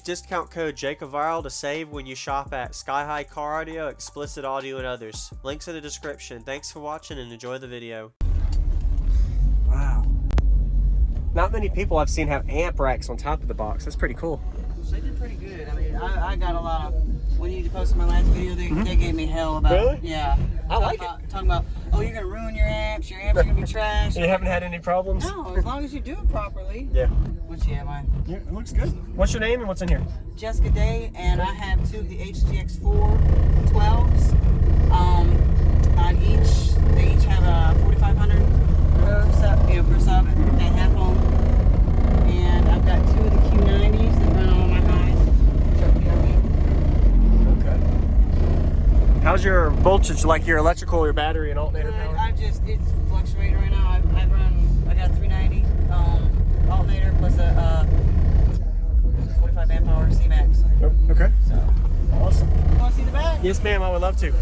discount code JacobViral to save when you shop at Sky High Car Audio, Xplicit Audio, and others. Links in the description. Thanks for watching and enjoy the video. Wow. Not many people I've seen have amp racks on top of the box. That's pretty cool. They did pretty good. I mean, I got a lot of, when you posted my last video, they gave me hell about Really? Yeah. I like it. Talking about, oh, you're going to ruin your amps are going to be trash. You haven't had any problems? No, as long as you do it properly. Yeah. Which, yeah, mine. Yeah, it looks good. What's your name and what's in here? Jessica Day, and I have two of the HGX4 12s. They each have a 4500 per sub at half ohm. And I've got two of the Q90s that run all my highs. Okay. How's your voltage, like your electrical, your battery, and alternator power? It's fluctuating right now. I got a 390 alternator plus a 45 amp hour C-Max. Oh, okay. So awesome. You want to see the back? Yes, ma'am. I would love to.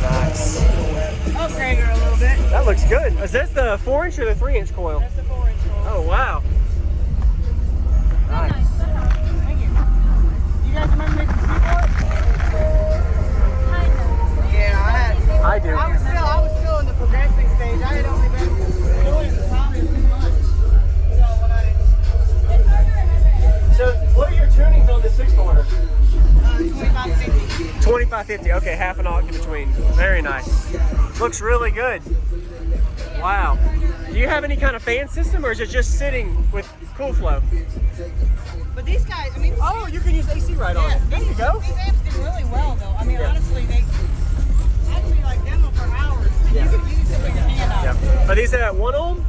Nice. Upgrade her a little bit. That looks good. Is this the 4-inch or the 3-inch coil? That's the 4-inch coil. Oh, wow. Nice. Thank you. You guys remember making the keyboard? Yeah, I do. I was still in the progressing stage. I had only been doing it probably a few months. So what are your tunings on this 6-cylinder? 2550. 2550. Okay, half an octave between. Very nice. Looks really good. Wow. Do you have any kind of fan system, or is it just sitting with cool flow? But these guys, I mean, Oh, you can use AC right on it. There you go. These amps did really well, though. I mean, honestly, they actually like demo for hours. And you can use it with your hand out. Yeah. Are these at 1 ohm?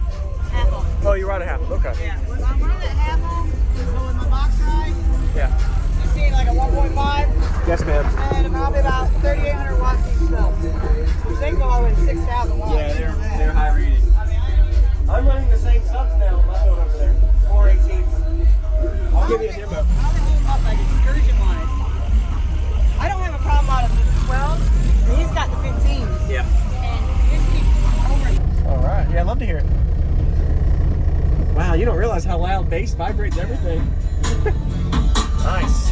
Half ohm. Oh, you're right at half ohm. Okay. Yeah. I'm running at half ohm. So with my box ride, Yeah. you see like a 1.5. Yes, ma'am. And probably about 3,800 watts each cell. Which they go all in 6,000 watts. Yeah, they're high reading. I mean, I'm running the same subs now on my phone over there. 418s. I'll give you a demo. How they hold them up like excursion wise. I don't have a problem out of the 12s. He's got the 15s. Yeah. And his keep over. All right. Yeah, I'd love to hear it. Wow, you don't realize how loud bass vibrates everything. Nice.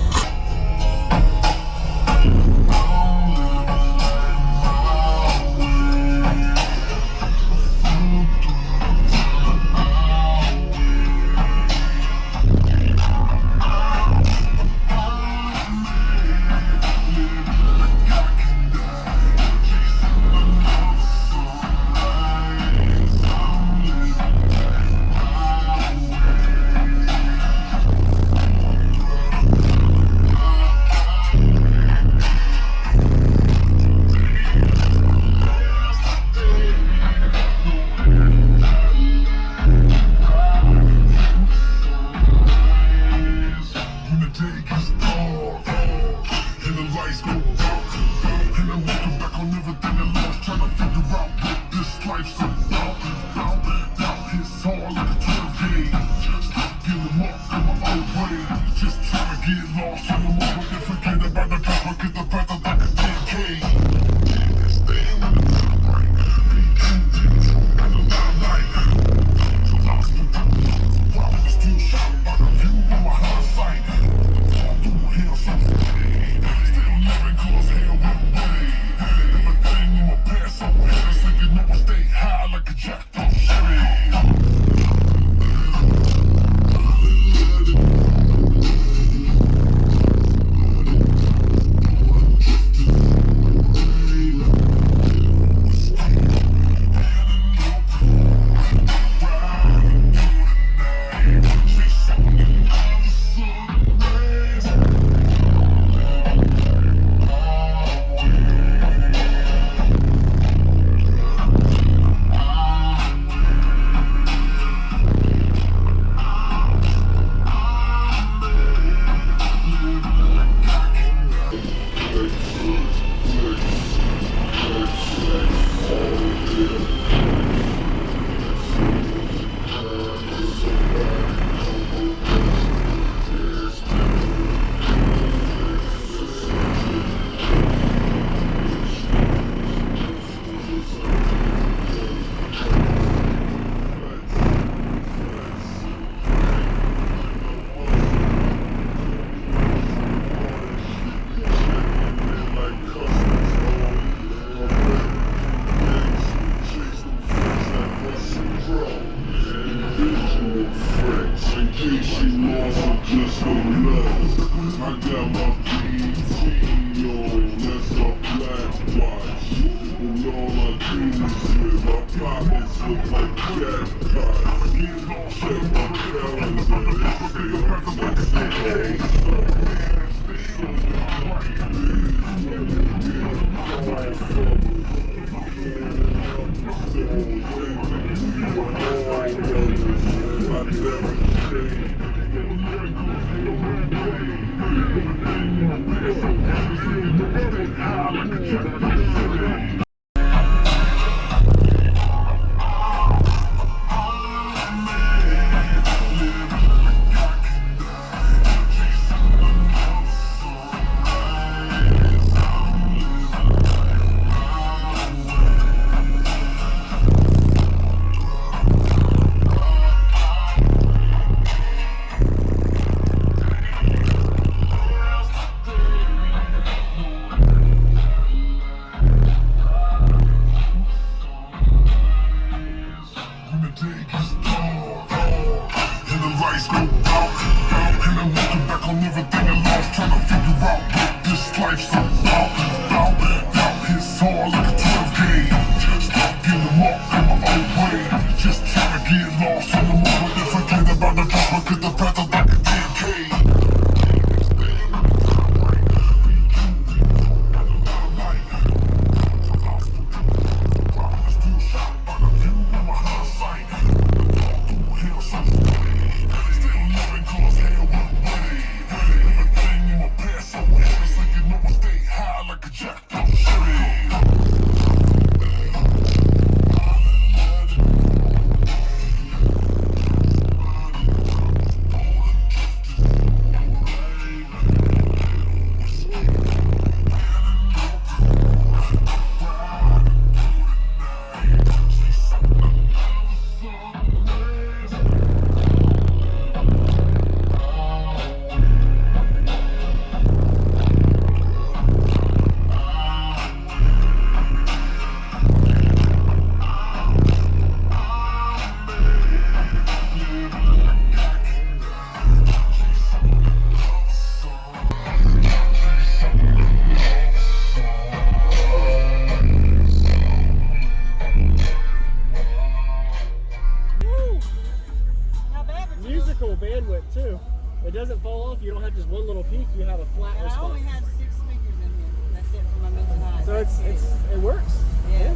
Bandwidth too. It doesn't fall off. You don't have just one little peak. You have a flat response. I only have 6 speakers in here. That's it for my mid and high. So it works. Yeah.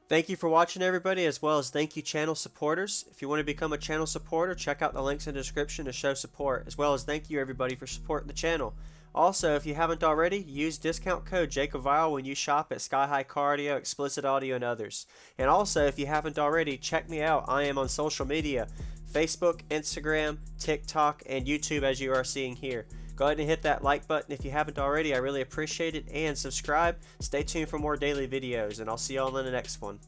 Thank you for watching, everybody, as well as thank you channel supporters. If you want to become a channel supporter, check out the links in the description to show support, as well as thank you everybody for supporting the channel. Also, if you haven't already, use discount code JacobViral when you shop at Sky High Car Audio, Xplicit Audio, and others. And also, if you haven't already, check me out. I am on social media, Facebook, Instagram, TikTok, and YouTube, as you are seeing here. Go ahead and hit that like button if you haven't already. I really appreciate it. And subscribe. Stay tuned for more daily videos, and I'll see y'all in the next one.